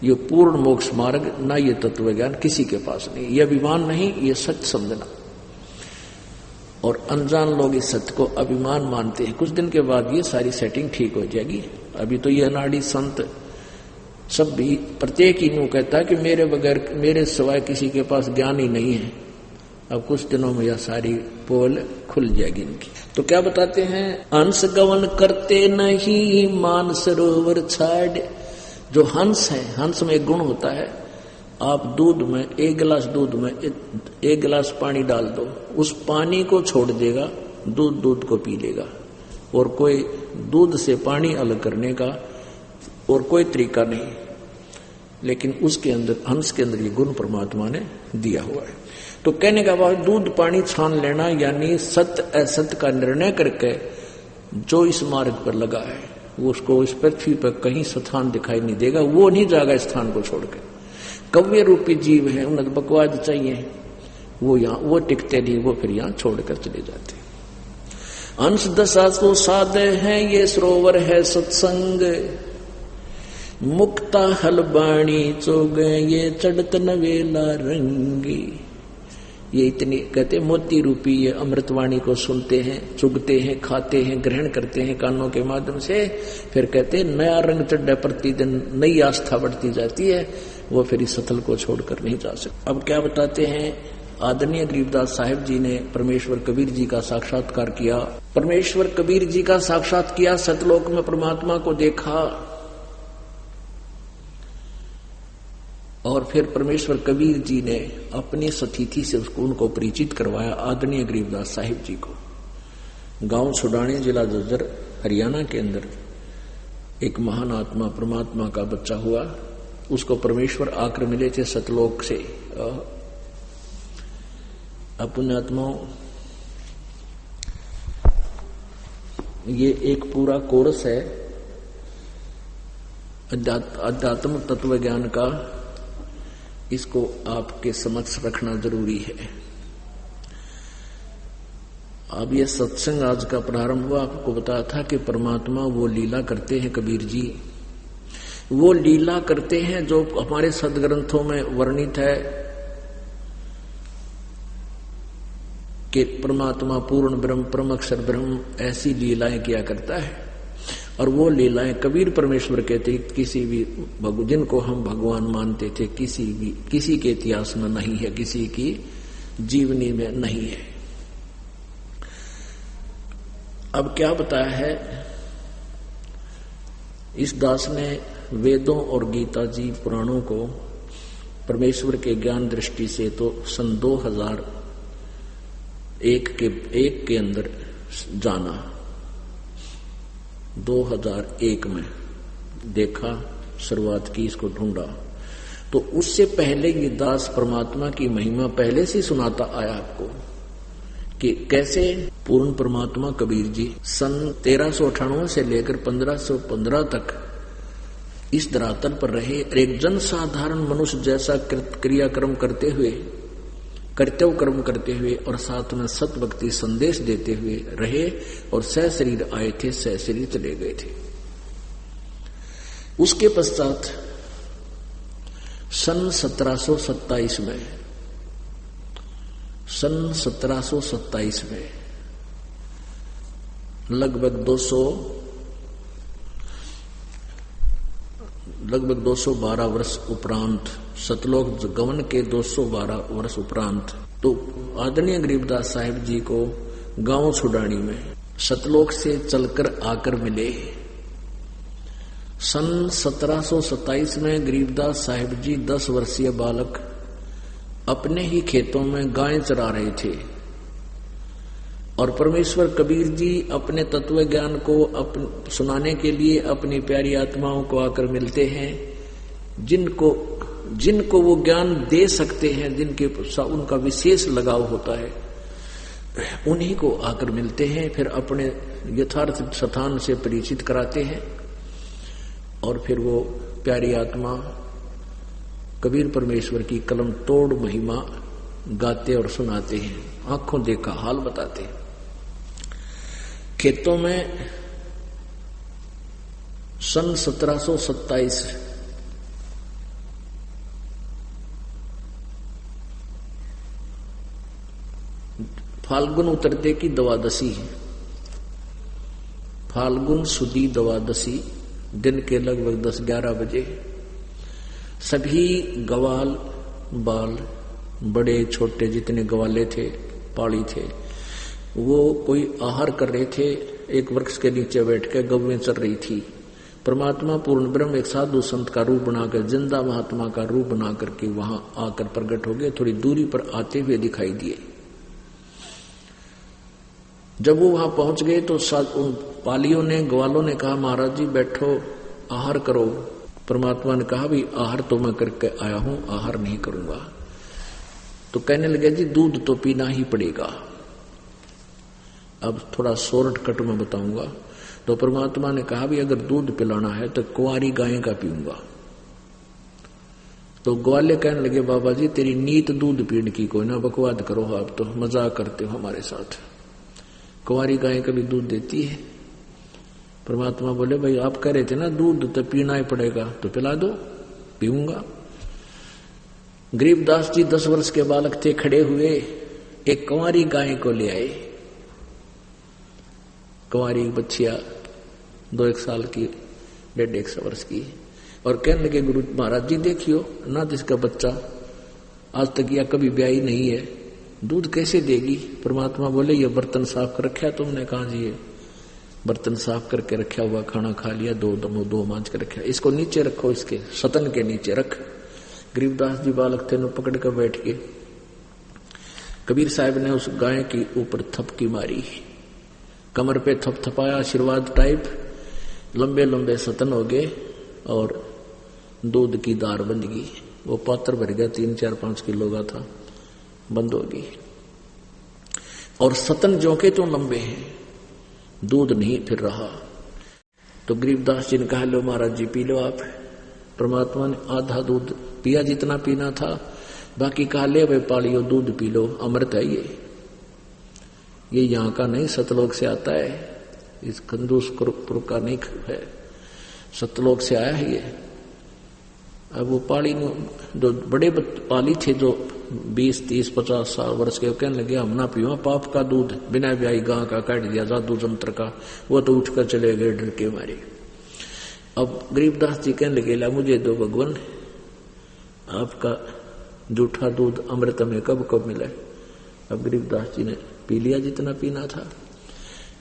ये पूर्ण मोक्ष मार्ग ना, ये तत्व ज्ञान किसी के पास नहीं। ये अभिमान नहीं, ये सच समझना। और अनजान लोग इस सत्य को अभिमान मानते हैं। कुछ दिन के बाद ये सारी सेटिंग ठीक हो जाएगी। अभी तो ये अनाड़ी संत सब भी प्रत्येक ही यूं कहता है कि मेरे बगैर, मेरे सिवाय किसी के पास ज्ञान ही नहीं है। अब कुछ दिनों में यह सारी पोल खुल जाएगी इनकी। तो क्या बताते हैं, हंस गवन करते नहीं मान सरोवर छाड़। जो हंस है, हंस में एक गुण होता है, आप दूध में 1 गिलास दूध में 1 गिलास पानी डाल दो, उस पानी को छोड़ देगा, दूध को पी लेगा। और कोई दूध से पानी अलग करने का और कोई तरीका नहीं, लेकिन उसके अंदर, हंस के अंदर ये गुण परमात्मा ने दिया हुआ है। तो कहने का बाद दूध पानी छान लेना, यानी सत्य असत्य का निर्णय करके जो इस मार्ग पर लगा है वो उसको इस पृथ्वी पर कहीं स्थान दिखाई नहीं देगा, वो नहीं जाएगा स्थान को छोड़कर। कव्य रूपी जीव है, उन्हें बकवाद चाहिए, वो यहाँ वो टिकते नहीं, वो फिर यहाँ छोड़कर चले जाते। अंश दशा तो साधे हैं ये सरोवर है सत्संग, मुक्ता हलबाणी चोगे ये चढ़त नवेला रंगी। ये इतनी कहते मोती रूपी ये अमृतवाणी को सुनते हैं, चुगते हैं, खाते हैं, ग्रहण करते हैं कानों के माध्यम से। फिर कहते नया रंग चढ़ा, प्रतिदिन नई आस्था बढ़ती जाती है, वो फिर इस सतल को छोड़कर नहीं जा सकते। अब क्या बताते हैं, आदरणीय गरीबदास साहिब जी ने परमेश्वर कबीर जी का साक्षात्कार किया। परमेश्वर कबीर जी का साक्षात किया, सतलोक में परमात्मा को देखा, और फिर परमेश्वर कबीर जी ने अपनी सतिथि से उसको उनको परिचित करवाया आदरणीय गरीबदास साहिब जी को। गांव छुडानी, जिला झज्जर, हरियाणा के अंदर एक महान आत्मा परमात्मा का बच्चा हुआ, उसको परमेश्वर आकर मिले थे सतलोक से। पुण्यात्माओं, ये एक पूरा कोर्स है अध्यात्म तत्व ज्ञान का, इसको आपके समक्ष रखना जरूरी है। अब ये सत्संग आज का प्रारंभ हुआ, आपको बताया था कि परमात्मा वो लीला करते हैं कबीर जी, वो लीला करते हैं जो हमारे सदग्रंथों में वर्णित है कि परमात्मा पूर्ण ब्रह्म परम अक्षर ब्रह्म ऐसी लीलाएं किया करता है। और वो लीलाएं कबीर परमेश्वर के अतिरिक्त किसी भी जिनको हम भगवान मानते थे किसी के इतिहास में नहीं है, किसी की जीवनी में नहीं है। अब क्या बताया है, इस दास ने वेदों और गीता जी पुराणों को परमेश्वर के ज्ञान दृष्टि से तो सन 2001 के अंदर जाना, 2001 में देखा, शुरुआत की, इसको ढूंढा। तो उससे पहले ये दास परमात्मा की महिमा पहले से सुनाता आया आपको कि कैसे पूर्ण परमात्मा कबीर जी सन 1398 से लेकर 1515 तक इस धरातल पर रहे। एक जन साधारण मनुष्य जैसा क्रियाक्रम करते हुए, कर्तव्य कर्म करते हुए और साथ में सतभक्ति संदेश देते हुए रहे और सशरीर आए थे, सशरीर चले गए थे। उसके पश्चात सन 1727 में लगभग 212 वर्ष उपरांत, सतलोक गमन के 212 वर्ष उपरांत, तो आदरणीय गरीबदास साहिब जी को गांव छुड़ानी में सतलोक से चलकर आकर मिले। सन 1727 में गरीबदास साहिब जी 10 वर्षीय बालक अपने ही खेतों में गायें चरा रहे थे और परमेश्वर कबीर जी अपने तत्व ज्ञान को सुनाने के लिए अपनी प्यारी आत्माओं को आकर मिलते हैं, जिनको वो ज्ञान दे सकते हैं, जिनके उनका विशेष लगाव होता है, उन्हीं को आकर मिलते हैं, फिर अपने यथार्थ स्थान से परिचित कराते हैं और फिर वो प्यारी आत्मा कबीर परमेश्वर की कलम तोड़ महिमा गाते और सुनाते हैं, आंखों देखा हाल बताते हैं। खेतों में सन 1727 फाल्गुन उतरते की द्वादशी, फाल्गुन सुदी द्वादशी, दिन के लगभग 10-11 बजे सभी गवाल बाल, बड़े छोटे जितने गवाले थे, पाड़ी थे, वो कोई आहार कर रहे थे। एक वृक्ष के नीचे बैठ कर गौवें चल रही थी। परमात्मा पूर्ण ब्रह्म एक साधु संत का रूप बनाकर, जिंदा महात्मा का रूप बना करके वहां आकर प्रकट हो गए, थोड़ी दूरी पर आते हुए दिखाई दिए। जब वो वहां पहुंच गए तो उन पालियों ने, ग्वालों ने कहा, महाराज जी बैठो, आहार करो। परमात्मा ने कहा, भी आहार तो मैं करके आया हूं, आहार नहीं करूंगा। तो कहने लगे, जी दूध तो पीना ही पड़ेगा। अब थोड़ा शॉर्टकट में बताऊंगा। तो परमात्मा ने कहा, भी अगर दूध पिलाना है तो कुंवारी गाय का पीऊंगा। तो ग्वाले कहने लगे, बाबा जी तेरी नीत दूध पीने की, कोई ना बकवाद करो, आप तो मजाक करते हो हमारे साथ। कुंवारी गाय कभी दूध देती है? परमात्मा बोले, भाई आप कह रहे थे ना दूध तो पीना ही पड़ेगा, तो पिला दो, पीऊंगा। गरीबदास जी 10 वर्ष के बालक थे, खड़े हुए, एक कुंवारी गाय को ले आए। कुंवारी बच्चिया 2-1 साल की, 1.5 वर्ष की, और कहने लगे, गुरु महाराज जी देखियो ना, जिसका बच्चा आज तक या कभी ब्याही नहीं है, दूध कैसे देगी? परमात्मा बोले, ये बर्तन साफ कर रखा तुमने? कहा जी ये बर्तन साफ करके रखा हुआ, खाना खा लिया, दो मांझ कर रखा, इसको नीचे रखो, इसके सतन के नीचे रख। गरीबदास जी बालक थे, पकड़ कर बैठ के कबीर साहब ने उस गाय की ऊपर थपकी मारी, कमर पे थपथपाया, आशीर्वाद टाइप, लंबे लंबे सतन हो गए और दूध की दार बन गई। वो पात्र भर गया, 3-4-5 किलो का था, बंद हो गई। और सतन जो के तो लंबे हैं, दूध नहीं फिर रहा। तो गरीबदास जी ने कहा, लो महाराज जी पी लो आप। परमात्मा ने आधा दूध पिया, जितना पीना था, बाकी कहा, ले भाई पालियो दूध पी लो, अमृत है ये। ये यहाँ का नहीं, सतलोक से आता है, इस कंदूसपुर का नहीं है, सतलोक से आया है ये। अब वो पाली जो बड़े पाली थे जो 20, 30, 50 साल वर्ष के, कहने लगे हम ना पियो पाप का दूध, बिना ब्याई गां का काट दिया जादू जंत्र का, वो तो उठकर चले गए डर के मारे। अब गरीबदास जी कहने लगे ला मुझे दो भगवान, आपका जूठा दूध अमृत में कब कब मिला। अब गरीबदास जी ने पी लिया जितना पीना था।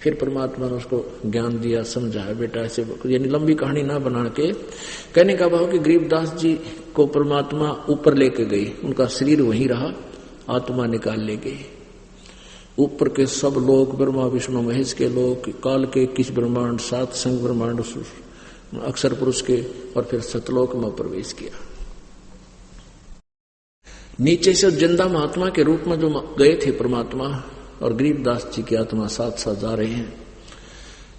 फिर परमात्मा ने उसको ज्ञान दिया, समझाया बेटा ऐसे, यानी लंबी कहानी ना बना के कहने का भाव कि गरीबदास जी को परमात्मा ऊपर लेके गई, उनका शरीर वहीं रहा, आत्मा निकाल ले गई। ऊपर के सब लोग, ब्रह्मा विष्णु महेश के लोग, काल के 21 ब्रह्मांड, 7 संग ब्रह्मांड, अक्षर पुरुष के, और फिर सतलोक में प्रवेश किया। नीचे से जिंदा महात्मा के रूप में जो गए थे परमात्मा, और गरीबदास जी की आत्मा साथ साथ जा रहे हैं,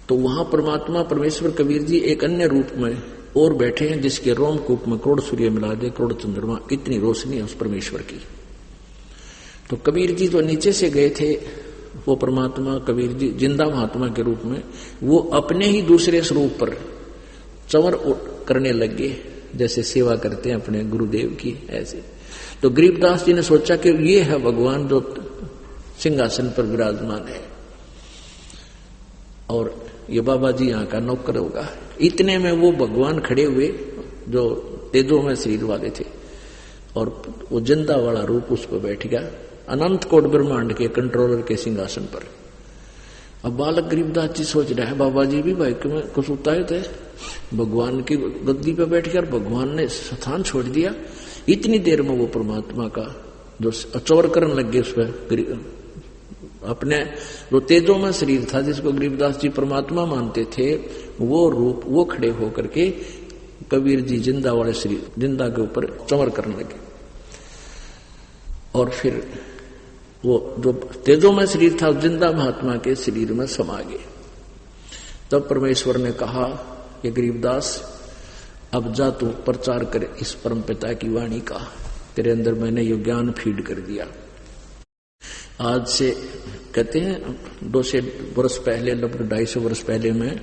तो वहां परमात्मा परमेश्वर कबीर जी एक अन्य रूप में और बैठे हैं, जिसके रोमकूप में करोड़ सूर्य मिला दे, करोड़ चंद्रमा, इतनी रोशनी है उस परमेश्वर की। तो कबीर जी जो नीचे से गए थे, वो परमात्मा कबीर जी जिंदा महात्मा के रूप में, वो अपने ही दूसरे स्वरूप पर चंवर करने लगे, जैसे सेवा करते हैं अपने गुरुदेव की, ऐसे। तो गरीबदास जी ने सोचा कि ये है भगवान जो सिंहासन पर विराजमान है, और ये बाबा जी यहाँ का नौकर होगा। इतने में वो भगवान खड़े हुए जो तेजो में शरीर वाले थे, और वो जिंदा वाला रूप उस पर बैठ गया, अनंत कोट ब्रह्मांड के कंट्रोलर के सिंहासन पर। अब बालक गरीबदास जी सोच रहे हैं बाबा जी भी भाई में कुछ उतारे थे, भगवान की गद्दी पर बैठ गया, भगवान ने स्थान छोड़ दिया। इतनी देर में वो परमात्मा का जो चौर करने लग गए उस पर, अपने जो तेजो में शरीर था जिसको गरीबदास जी परमात्मा मानते थे, वो रूप वो खड़े होकर के कबीर जी जिंदा वाले शरीर, जिंदा के ऊपर चमर करने लगे। और फिर वो जो तेजो में शरीर था जिंदा महात्मा के शरीर में समा गए। तब परमेश्वर ने कहा कि गरीबदास अब जा तू प्रचार कर इस परम पिता की वाणी का, तेरे अंदर मैंने ये ज्ञान फीड कर दिया। आज से कहते हैं 200 वर्ष पहले, लगभग 250 वर्ष पहले मैं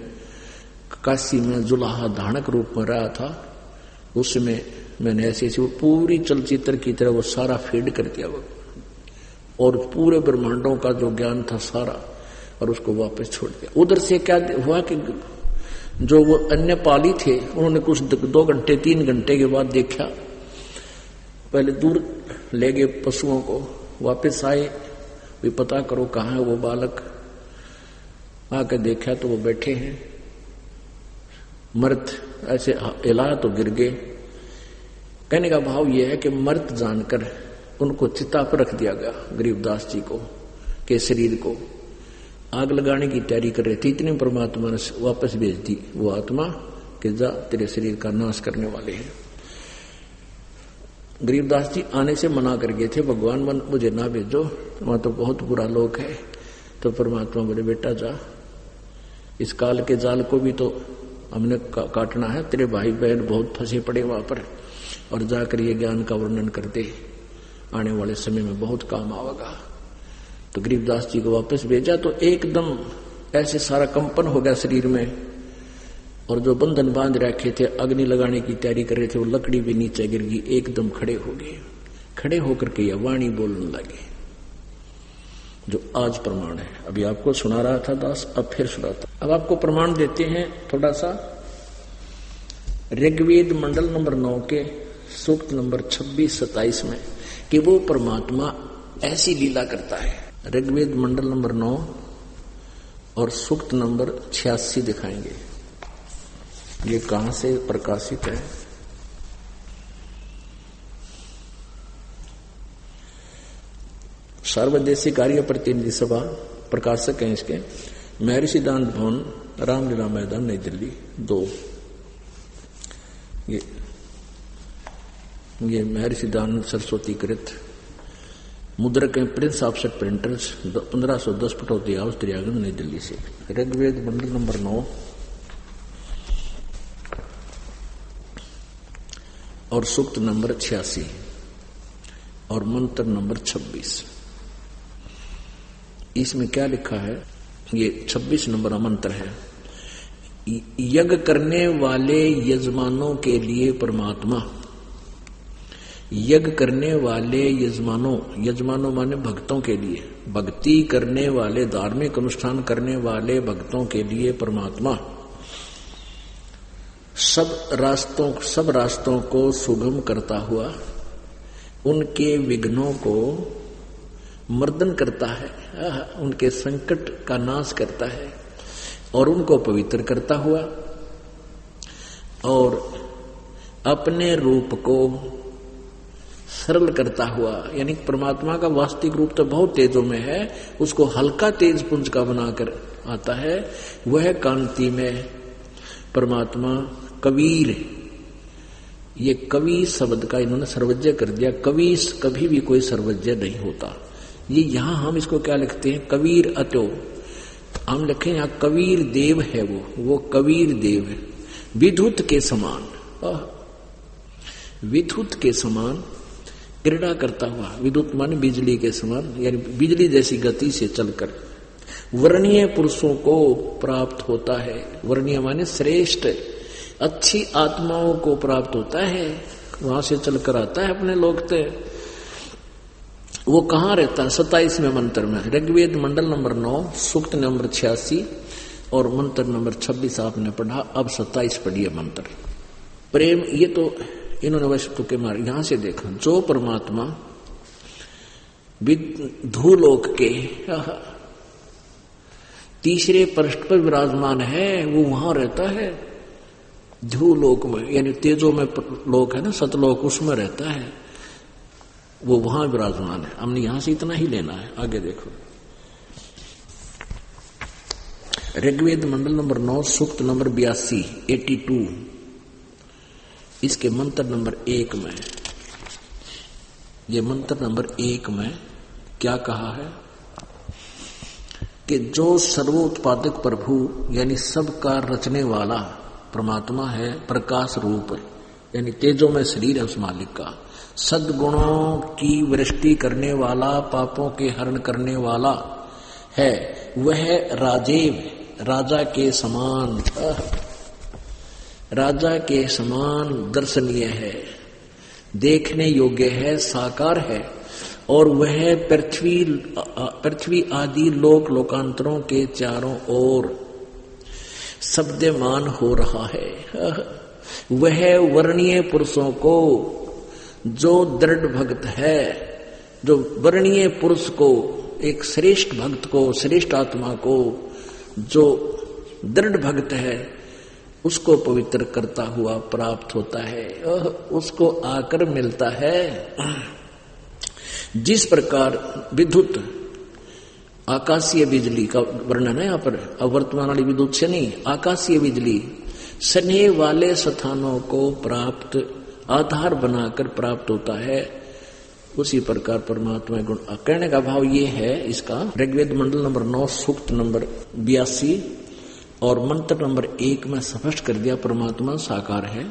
काशी में जुलाहा धानक रूप में रहा था, उसमें मैंने ऐसे ऐसे पूरी चलचित्र की तरह वो सारा फीड कर दिया वो, और पूरे ब्रह्मांडों का जो ज्ञान था सारा, और उसको वापस छोड़ दिया। उधर से क्या हुआ कि जो वो अन्य पाली थे उन्होंने कुछ 2 घंटे 3 घंटे के बाद देखा, पहले दूर ले गए पशुओं को, वापस आए भी पता करो कहाँ है वो बालक। आके देखा तो वो बैठे हैं मर्द, ऐसे हिलाया तो गिर गए। कहने का भाव यह है कि मर्द जानकर उनको चिता पर रख दिया गया गरीबदास जी को के शरीर को, आग लगाने की तैयारी कर रहे थे। इतने परमात्मा ने वापस भेज दी वो आत्मा कि जा तेरे शरीर का नाश करने वाले हैं। गरीबदास जी आने से मना कर गए थे, भगवान मुझे ना भेजो, वहां तो बहुत बुरा लोग है। तो परमात्मा बोले बेटा जा, इस काल के जाल को भी तो हमने काटना है, तेरे भाई बहन बहुत फंसे पड़े वहां पर, और जाकर ये ज्ञान का वर्णन कर दे, आने वाले समय में बहुत काम आवेगा। तो गरीबदास जी को वापस भेजा तो एकदम ऐसे सारा कंपन हो गया शरीर में, और जो बंधन बांध रखे थे, अग्नि लगाने की तैयारी कर रहे थे, वो लकड़ी भी नीचे गिर गई, एकदम खड़े हो गए। खड़े होकर के यह वाणी बोलने लगे जो आज प्रमाण है। अभी आपको सुना रहा था दास, अब फिर सुनाता। अब आपको प्रमाण देते हैं थोड़ा सा ऋग्वेद मंडल नंबर 9 के सूक्त नंबर 26-27 में, कि वो परमात्मा ऐसी लीला करता है। ऋग्वेद मंडल नंबर 9 और सूक्त नंबर 86 दिखाएंगे। ये कहां से प्रकाशित है? सर्वदेशी कार्य प्रतिनिधि सभा प्रकाशक हैं इसके, महर्षि सिद्धांत भवन, रामलीला मैदान, नई दिल्ली 2। ये महर्षि सिद्धांत सरस्वती कृत मुद्रक है, prince offset printers, 1510 Pataudi house, Daryaganj, Nai Delhi से। ऋग्वेद मंडल नंबर 9 और सूक्त नंबर 86 और मंत्र नंबर 26। इसमें क्या लिखा है, ये 26 नंबर मंत्र है। यज्ञ करने वाले यजमानों के लिए परमात्मा, यज्ञ करने वाले यजमानों माने भक्तों के लिए, भक्ति करने वाले, धार्मिक अनुष्ठान करने वाले भक्तों के लिए परमात्मा सब रास्तों को सुगम करता हुआ उनके विघ्नों को मर्दन करता है, उनके संकट का नाश करता है और उनको पवित्र करता हुआ और अपने रूप को सरल करता हुआ, यानी परमात्मा का वास्तविक रूप तो बहुत तेजों में है, उसको हल्का तेज पुंज का बनाकर आता है। वह कांति में परमात्मा कबीर, ये कवि शब्द का इन्होंने सर्वज्ञ कर दिया। कवि कभी भी कोई सर्वज्ञ नहीं होता। ये यहां हम इसको क्या लिखते हैं, कबीर अतो, हम लिखें यहां कबीर देव है, वो कबीर देव है, विद्युत के समान, विद्युत के समान क्रीड़ा करता हुआ, विद्युत माने बिजली के समान, यानी बिजली जैसी गति से चलकर वर्णीय पुरुषों को प्राप्त होता है। वर्णीय माने श्रेष्ठ, अच्छी आत्माओं को प्राप्त होता है, वहां से चलकर आता है अपने लोक ते। वो कहाँ रहता है, 27वें मंत्र में, ऋग्वेद मंडल नंबर 9 सूक्त नंबर 86 और मंत्र नंबर 26 आपने पढ़ा। अब 27 पढ़िए मंत्र। प्रेम, ये तो इन्होंने वस्तु के मार यहां से देखा, जो परमात्मा धूलोक के तीसरे पृष्ठ पर विराजमान है, वो वहां रहता है धूलोक में, यानी तेजो में लोक है ना, सतलोक, उसमें रहता है, वो वहां विराजमान है। हमने यहां से इतना ही लेना है। आगे देखो, ऋग्वेद मंडल नंबर 9 सूक्त नंबर 82 82, इसके मंत्र नंबर 1 में, ये मंत्र नंबर 1 में क्या कहा है कि जो सर्वोत्पादक प्रभु यानी सबका रचने वाला परमात्मा है, प्रकाश रूप है, यानी तेजो में शरीर है उस मालिक का, सद्गुणों की वृष्टि करने वाला, पापों के हरण करने वाला है, वह राजेव, राजा के समान, राजा के समान दर्शनीय है, देखने योग्य है, साकार है, और वह पृथ्वी आदि लोक लोकांतरों के चारों ओर शब्दमान हो रहा है। वह वर्णीय पुरुषों को, जो दृढ़ भक्त है, जो वर्णीय पुरुष को, एक श्रेष्ठ भक्त को, श्रेष्ठ आत्मा को, जो दृढ़ भक्त है, उसको पवित्र करता हुआ प्राप्त होता है, उसको आकर मिलता है। जिस प्रकार विद्युत आकाशीय बिजली का वर्णन है यहाँ पर, अवर्तमान वाली विद्युत से नहीं, आकाशीय बिजली स्नेह वाले स्थानों को प्राप्त आधार बनाकर प्राप्त होता है, उसी प्रकार परमात्मा गुण। कहने का भाव ये है इसका, ऋग्वेद मंडल नंबर 9 सूक्त नंबर 82 और मंत्र नंबर 1 में स्पष्ट कर दिया, परमात्मा साकार है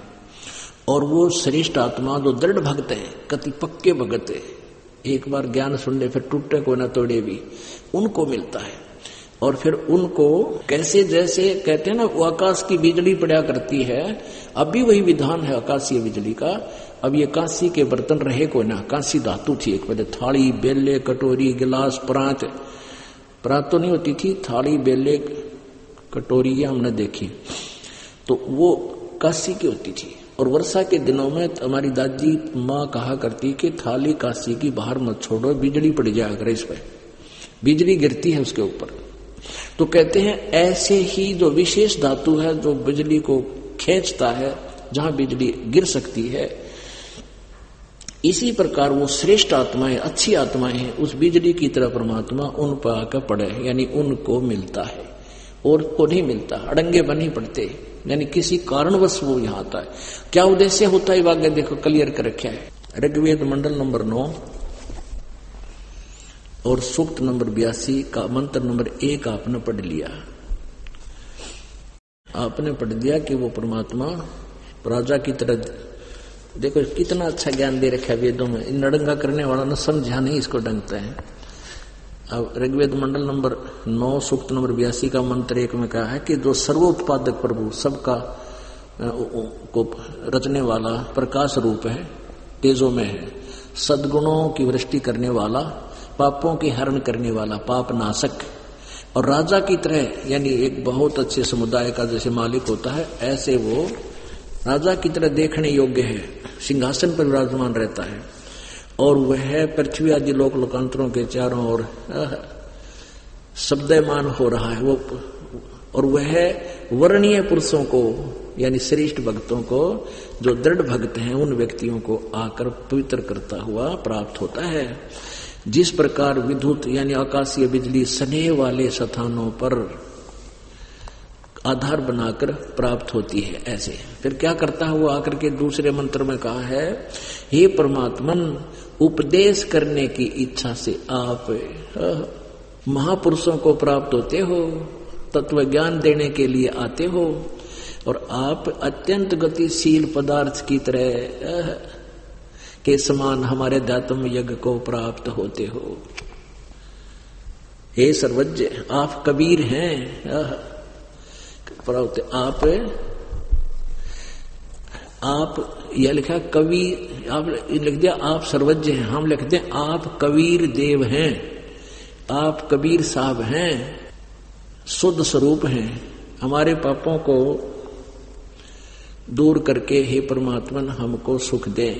और वो श्रेष्ठ आत्मा जो दृढ़ भक्त है, कति पक्के भगत है, एक बार ज्ञान सुन ले फिर टूटे को न तोड़े भी, उनको मिलता है। और फिर उनको कैसे, जैसे कहते हैं ना वो आकाश की बिजली पड़ा करती है, अब भी वही विधान है आकाशीय बिजली का। अब ये कांसी के बर्तन रहे को ना, कांसी धातु थी एक पहले, थाली बेले कटोरी गिलास परात, परात तो नहीं होती थी, थाली बेले कटोरी ये हमने देखी, तो वो कांसी की होती थी। और वर्षा के दिनों में हमारी दादी माँ कहा करती कि थाली कांसी की बाहर मत छोड़ो, बिजली पड़ जाया करे, इस पर बिजली गिरती है उसके ऊपर। तो कहते हैं ऐसे ही जो विशेष धातु है जो बिजली को खींचता है जहां बिजली गिर सकती है, इसी प्रकार वो श्रेष्ठ आत्माएं, अच्छी आत्माएं हैं, उस बिजली की तरह परमात्मा उन पर आकर पड़े, यानी उनको मिलता है और को नहीं मिलता, अड़ंगे बन पड़ते, यानी किसी कारणवश वो यहाँ आता है। क्या उद्देश्य होता है वाक्य देखो क्लियर कर रखा है। ऋग्वेद मंडल नंबर 9 और सूक्त नंबर 82 का मंत्र नंबर 1 आपने पढ़ लिया, आपने पढ़ दिया कि वो परमात्मा राजा की तरह, देखो कितना अच्छा ज्ञान दे रखा है वेदों में। नड़ंगा करने वाला न समझा नहीं इसको डंगता है, अब ऋग्वेद मंडल नंबर 9 सूक्त नंबर 82 का मंत्र 1 में कहा है कि जो सर्वोत्पादक प्रभु सबका को रचने वाला प्रकाश रूप है, तेजो में है, सद्गुणों की वृष्टि करने वाला, पापों की हरण करने वाला, पाप नाशक, और राजा की तरह यानी एक बहुत अच्छे समुदाय का जैसे मालिक होता है ऐसे वो राजा की तरह देखने योग्य है, सिंहासन पर विराजमान रहता है, और वह पृथ्वी आदि लोक लोकांतरों के चारों ओर शब्दमान हो रहा है वो, और वह वर्णीय पुरुषों को यानी श्रेष्ठ भक्तों को जो दृढ़ भक्त हैं उन व्यक्तियों को आकर पवित्र करता हुआ प्राप्त होता है। जिस प्रकार विद्युत यानी आकाशीय बिजली स्नेह वाले स्थानों पर आधार बनाकर प्राप्त होती है, ऐसे फिर क्या करता है वो आकर के दूसरे मंत्र में कहा है, हे परमात्मन उपदेश करने की इच्छा से आप महापुरुषों को प्राप्त होते हो, तत्व ज्ञान देने के लिए आते हो, और आप अत्यंत गतिशील पदार्थ की तरह के समान हमारे अध्यात्म यज्ञ को प्राप्त होते हो। हे सर्वज्ञ आप कबीर हैं, आप यह लिखा कवि, आप लिख दिया आप सर्वज्ञ हैं, हम लिखते हैं आप कबीर देव हैं, आप कबीर साहब हैं, शुद्ध स्वरूप हैं, हमारे पापों को दूर करके हे परमात्मन हमको सुख दे।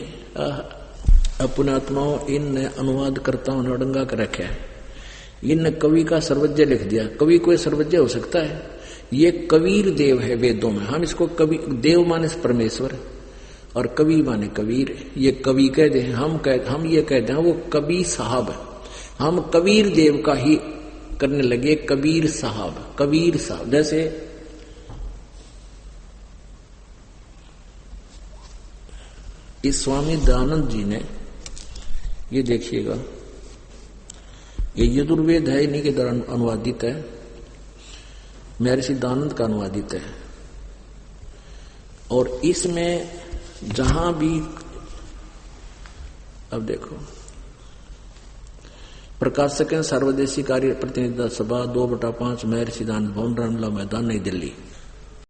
अपनात्माओं इन अनुवादकर्ताओं ने अड़ंगा कर रखा है, इन कवि का सर्वज्ञ लिख दिया। कवि कोई सर्वज्ञ हो सकता है? ये कबीर देव है वेदों में, हम इसको कवि देव माने परमेश्वर और कवि माने कबीर, ये कवि कह दे, हम ये कहते हैं वो कबीर साहब, हम कबीर देव का ही करने लगे कबीर साहब, कबीर साहब। जैसे इस स्वामी दयानंद जी ने, ये देखिएगा, ये यजुर्वेद है, इन्हीं के द्वारा अनुवादित है, महर्षि दयानंद का अनुवादित है, और इसमें जहां भी अब देखो प्रकाशक सर्वदेशी कार्य प्रतिनिधि सभा 2/5 महर्षि दयानंद भवन, रामला मैदान, नई दिल्ली।